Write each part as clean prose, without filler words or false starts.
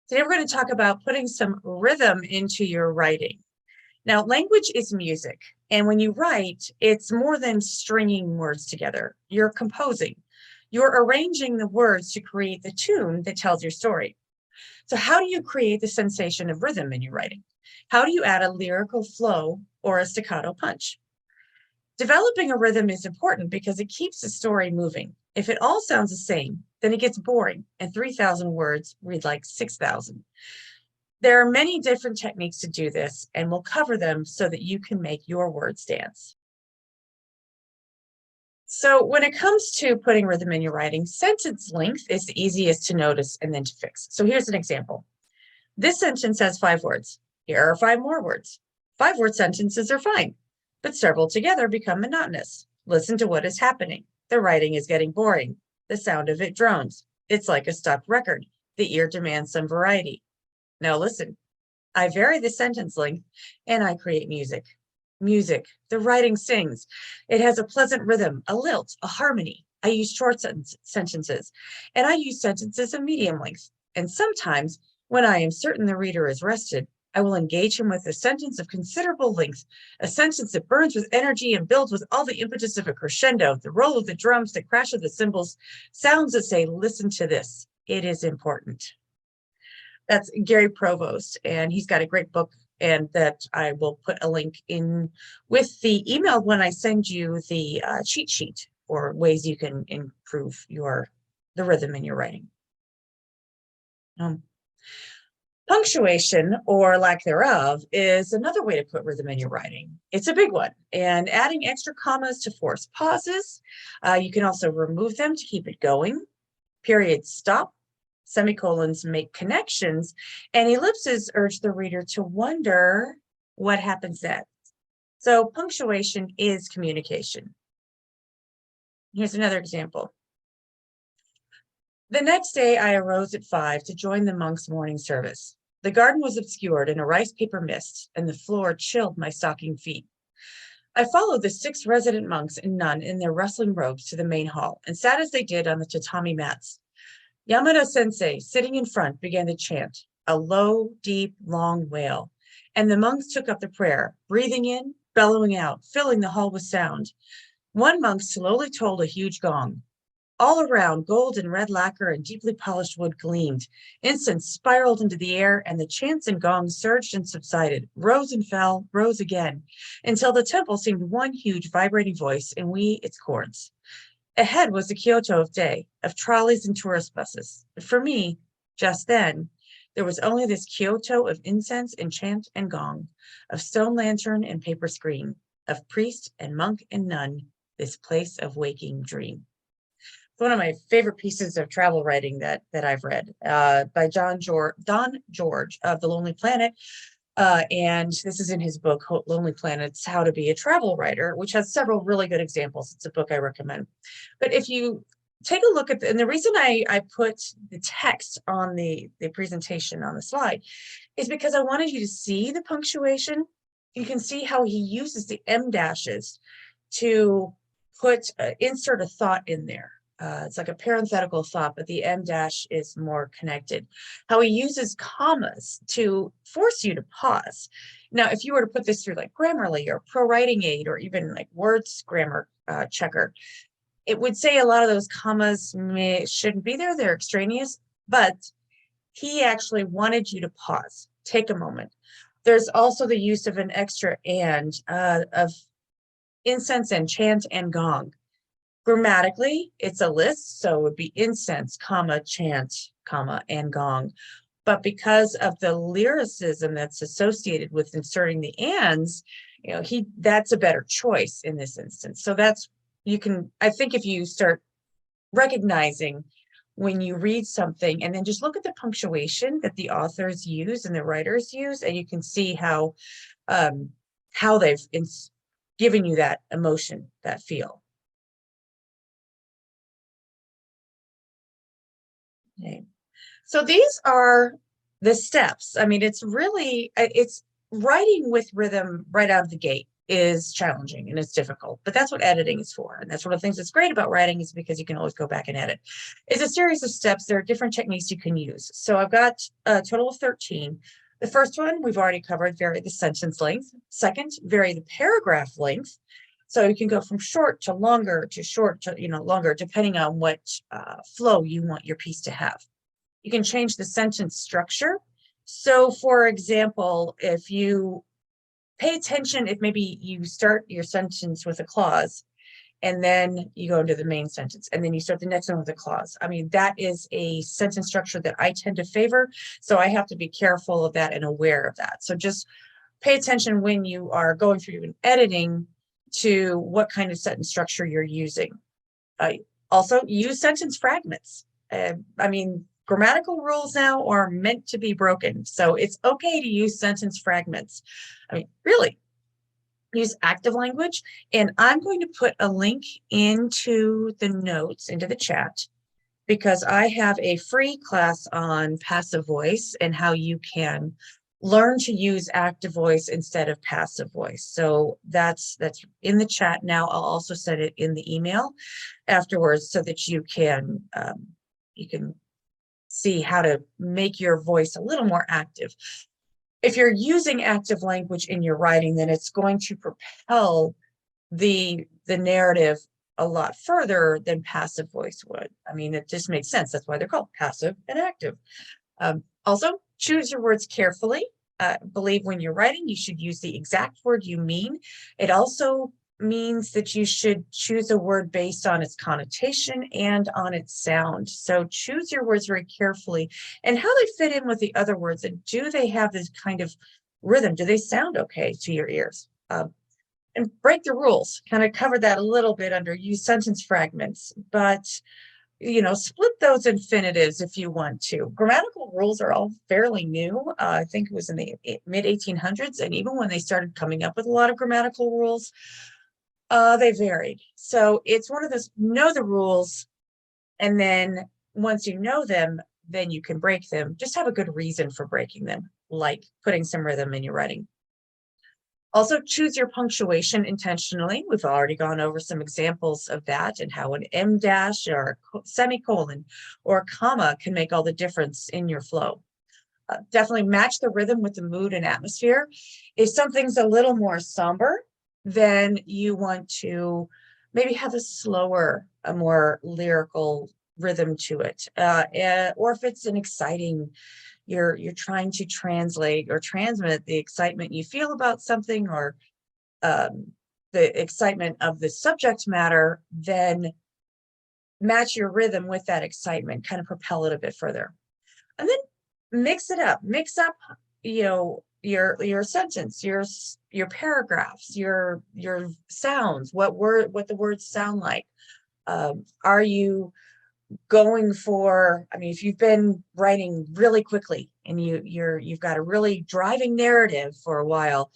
Today we're going to talk about putting some rhythm into your writing. Now, language is music, and when you write, it's more than stringing words together. You're composing. You're arranging the words to create the tune that tells your story. So how do you create the sensation of rhythm in your writing? How do you add a lyrical flow or a staccato punch? Developing a rhythm is important because it keeps the story moving. If it all sounds the same, then it gets boring, and 3,000 words read like 6,000. There are many different techniques to do this, and we'll cover them so that you can make your words dance. So when it comes to putting rhythm in your writing, sentence length is the easiest to notice and then to fix. So here's an example. This sentence has 5 words. Here are 5 more words. 5-word sentences are fine, but several together become monotonous. Listen to what is happening. The writing is getting boring. The sound of it drones. It's like a stuck record. The ear demands some variety. Now listen, I vary the sentence length and I create music. Music, the writing sings. It has a pleasant rhythm, a lilt, a harmony. I use short sentences, and I use sentences of medium length. And sometimes, when I am certain the reader is rested, I will engage him with a sentence of considerable length, a sentence that burns with energy and builds with all the impetus of a crescendo, the roll of the drums, the crash of the cymbals, sounds that say, listen to this, it is important. That's Gary Provost, and he's got a great book, and that I will put a link in with the email when I send you the cheat sheet for ways you can improve the rhythm in your writing. Punctuation, or lack thereof, is another way to put rhythm in your writing. It's a big one, and adding extra commas to force pauses. You can also remove them to keep it going. Periods stop. Semicolons make connections, and ellipses urge the reader to wonder what happens next. So punctuation is communication. Here's another example. The next day I arose at 5 to join the monks' morning service. The garden was obscured in a rice paper mist, and the floor chilled my stocking feet. I followed the 6 resident monks and nun in their rustling robes to the main hall, and sat as they did on the tatami mats. Yamada Sensei, sitting in front, began to chant, a low, deep, long wail, and the monks took up the prayer, breathing in, bellowing out, filling the hall with sound. One monk slowly tolled a huge gong. All around, gold and red lacquer and deeply polished wood gleamed. Incense spiraled into the air, and the chants and gongs surged and subsided, rose and fell, rose again, until the temple seemed one huge vibrating voice, and we its chords. Ahead was the Kyoto of day, of trolleys and tourist buses. But for me, just then, there was only this Kyoto of incense and chant and gong, of stone lantern and paper screen, of priest and monk and nun, this place of waking dream. It's one of my favorite pieces of travel writing that I've read by Don George of The Lonely Planet. And this is in his book, Lonely Planets, How to Be a Travel Writer, which has several really good examples. It's a book I recommend. But if you take a look at, and the reason I put the text on the presentation on the slide is because I wanted you to see the punctuation. You can see how he uses the em dashes to insert a thought in there. It's like a parenthetical thought, but the em dash is more connected. How he uses commas to force you to pause. Now, if you were to put this through like Grammarly or Pro Writing Aid or even like Word's grammar checker, it would say a lot of those commas shouldn't be there. They're extraneous, but he actually wanted you to pause, take a moment. There's also the use of an extra and of incense and chant and gong. Grammatically, it's a list, so it would be incense, comma, chant, comma, and gong. But because of the lyricism that's associated with inserting the ands, that's a better choice in this instance. So I think if you start recognizing when you read something and then just look at the punctuation that the authors use and the writers use, and you can see how they've given you that emotion, that feel. Okay. So these are the steps. I mean, it's writing with rhythm right out of the gate is challenging and it's difficult, but that's what editing is for. And that's one of the things that's great about writing, is because you can always go back and edit. It's a series of steps. There are different techniques you can use. So I've got a total of 13. The first one we've already covered: vary the sentence length. Second, vary the paragraph length. So you can go from short to longer to short to longer, depending on what flow you want your piece to have. You can change the sentence structure. So for example, if you pay attention, if maybe you start your sentence with a clause and then you go into the main sentence and then you start the next one with a clause. I mean, that is a sentence structure that I tend to favor. So I have to be careful of that and aware of that. So just pay attention when you are going through and editing to what kind of sentence structure you're using. Also, use sentence fragments. I mean, grammatical rules now are meant to be broken. So it's okay to use sentence fragments. I mean, really, use active language. And I'm going to put a link into the notes, into the chat, because I have a free class on passive voice and how you can learn to use active voice instead of passive voice. So that's in the chat now. I'll also set it in the email afterwards so that you can see how to make your voice a little more active. If you're using active language in your writing, then it's going to propel the narrative a lot further than passive voice would. I mean, it just makes sense. That's why they're called passive and active. Also, choose your words carefully. Believe when you're writing, you should use the exact word you mean. It also means that you should choose a word based on its connotation and on its sound. So choose your words very carefully and how they fit in with the other words. And do they have this kind of rhythm? Do they sound okay to your ears? And break the rules. Kind of covered that a little bit under use sentence fragments, but split those infinitives if you want to. Grammatical rules are all fairly new. I think it was in the mid 1800s, and even when they started coming up with a lot of grammatical rules, they varied. So it's one of those, know the rules, and then once you know them, then you can break them. Just have a good reason for breaking them, like putting some rhythm in your writing. Also, choose your punctuation intentionally. We've already gone over some examples of that and how an em dash or a semicolon or a comma can make all the difference in your flow. Definitely match the rhythm with the mood and atmosphere. If something's a little more somber, then you want to maybe have a slower, a more lyrical rhythm to it. Or if it's an exciting, you're trying to translate or transmit the excitement you feel about something, or the excitement of the subject matter, then match your rhythm with that excitement, kind of propel it a bit further. And then mix it up. Mix up, your sentence, your paragraphs, your sounds, what the words sound like. Are you going for, I mean, if you've been writing really quickly and you've got a really driving narrative for a while,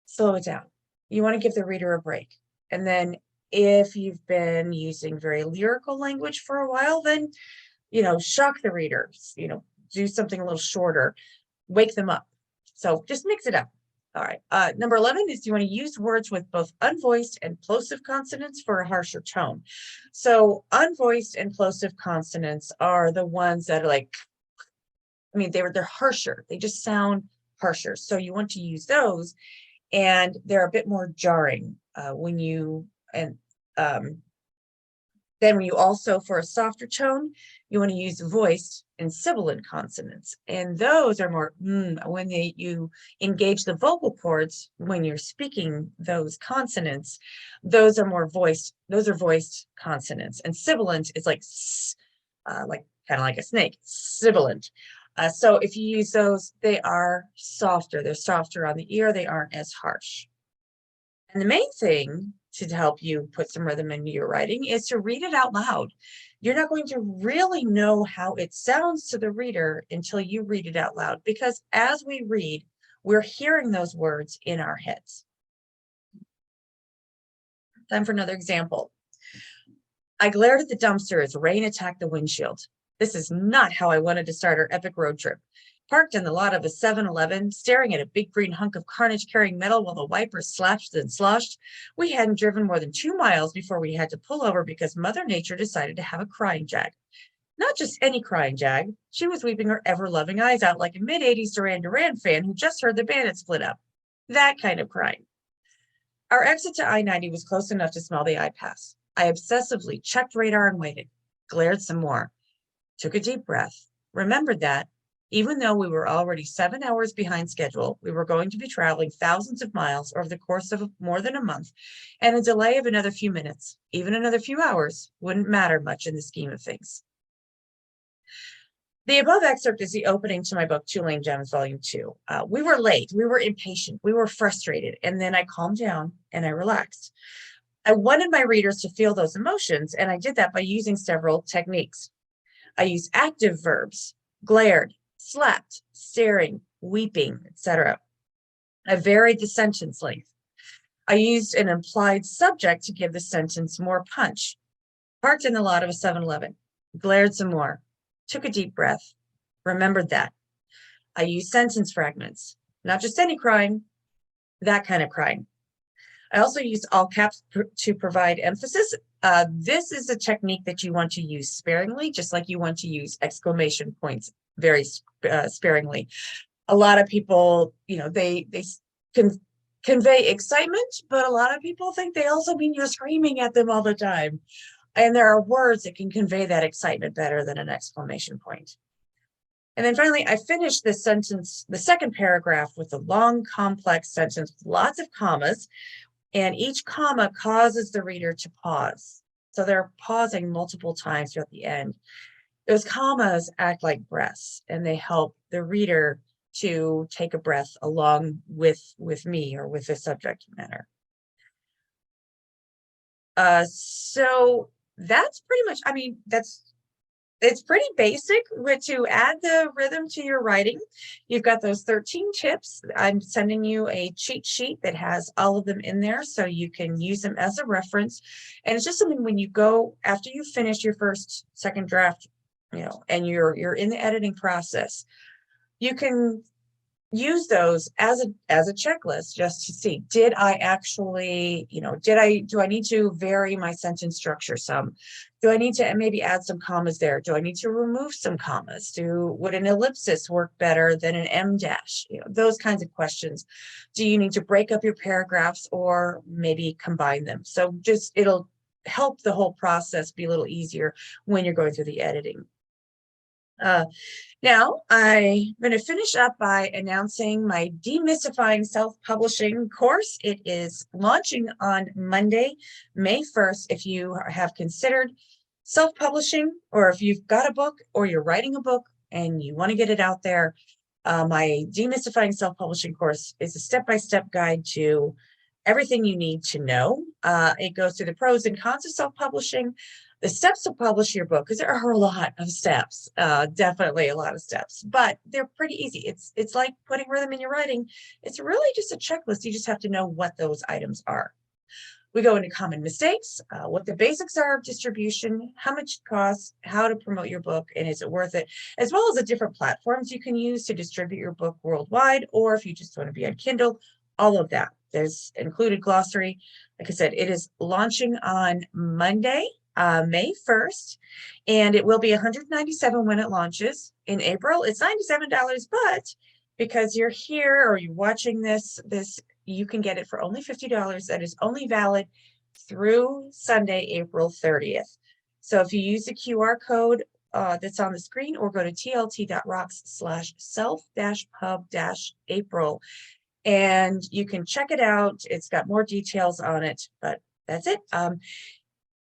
slow it down. You want to give the reader a break. And then if you've been using very lyrical language for a while, then shock the readers, do something a little shorter, wake them up. So just mix it up. All right. Number 11 is, you want to use words with both unvoiced and plosive consonants for a harsher tone. So unvoiced and plosive consonants are the ones that are like, I mean, they're harsher. They just sound harsher. So you want to use those, and they're a bit more jarring then when you also, for a softer tone, you want to use voiced and sibilant consonants. And those are more, when you engage the vocal cords, when you're speaking those consonants, those are more voiced. Those are voiced consonants. And sibilant is like kind of like a snake, sibilant. So if you use those, they are softer. They're softer on the ear. They aren't as harsh. And the main thing to help you put some rhythm into your writing is to read it out loud. You're not going to really know how it sounds to the reader until you read it out loud, because as we read, we're hearing those words in our heads. Time for another example. I glared at the dumpster as rain attacked the windshield. This is not how I wanted to start our epic road trip. Parked in the lot of a 7-Eleven, staring at a big green hunk of carnage-carrying metal while the wipers slashed and sloshed, we hadn't driven more than 2 miles before we had to pull over because Mother Nature decided to have a crying jag. Not just any crying jag. She was weeping her ever-loving eyes out like a mid-'80s Duran Duran fan who just heard the band had split up. That kind of crying. Our exit to I-90 was close enough to smell the I-pass. I obsessively checked radar and waited, glared some more, took a deep breath, remembered that, even though we were already 7 hours behind schedule, we were going to be traveling thousands of miles over the course of more than a month, and a delay of another few minutes, even another few hours, wouldn't matter much in the scheme of things. The above excerpt is the opening to my book, Two Lame Gems, Volume 2. We were late, we were impatient, we were frustrated, and then I calmed down and I relaxed. I wanted my readers to feel those emotions, and I did that by using several techniques. I used active verbs, glared, slept, staring, weeping, etc. I varied the sentence length. I used an implied subject to give the sentence more punch. Parked in the lot of a 7-Eleven, glared some more, took a deep breath, remembered that. I used sentence fragments, not just any crying, that kind of crying. I also used all caps to provide emphasis. This is a technique that you want to use sparingly, just like you want to use exclamation points very sparingly. A lot of people, they can convey excitement, but a lot of people think they also mean you're screaming at them all the time. And there are words that can convey that excitement better than an exclamation point. And then finally, I finished this sentence, the second paragraph, with a long, complex sentence with lots of commas, and each comma causes the reader to pause. So they're pausing multiple times throughout the end. Those commas act like breaths, and they help the reader to take a breath along with me or with the subject matter. So that's pretty much, it's pretty basic to add the rhythm to your writing. You've got those 13 tips. I'm sending you a cheat sheet that has all of them in there so you can use them as a reference. And it's just something when you go, after you finish your second draft, and you're in the editing process, you can use those as a checklist just to see, did I actually, do I need to vary my sentence structure some? Do I need to maybe add some commas there? Do I need to remove some commas? Would an ellipsis work better than an em dash? Those kinds of questions. Do you need to break up your paragraphs or maybe combine them? So it'll help the whole process be a little easier when you're going through the editing. Now, I'm going to finish up by announcing my Demystifying Self-Publishing course. It is launching on Monday, May 1st. If you have considered self-publishing, or if you've got a book or you're writing a book and you want to get it out there, my Demystifying Self-Publishing course is a step-by-step guide to everything you need to know. It goes through the pros and cons of self-publishing, the steps to publish your book, because there are a lot of steps, definitely a lot of steps, but they're pretty easy. It's like putting rhythm in your writing. It's really just a checklist. You just have to know what those items are. We go into common mistakes, what the basics are of distribution, how much it costs, how to promote your book, and is it worth it, as well as the different platforms you can use to distribute your book worldwide, or if you just want to be on Kindle, all of that. There's included glossary. Like I said, it is launching on Monday, May 1st, and it will be $197 when it launches. In April, it's $97, but because you're here or you're watching this, you can get it for only $50. That is only valid through Sunday, April 30th. So if you use the QR code that's on the screen, or go to tlt.rocks/self-pub-April, and you can check it out. It's got more details on it, but that's it.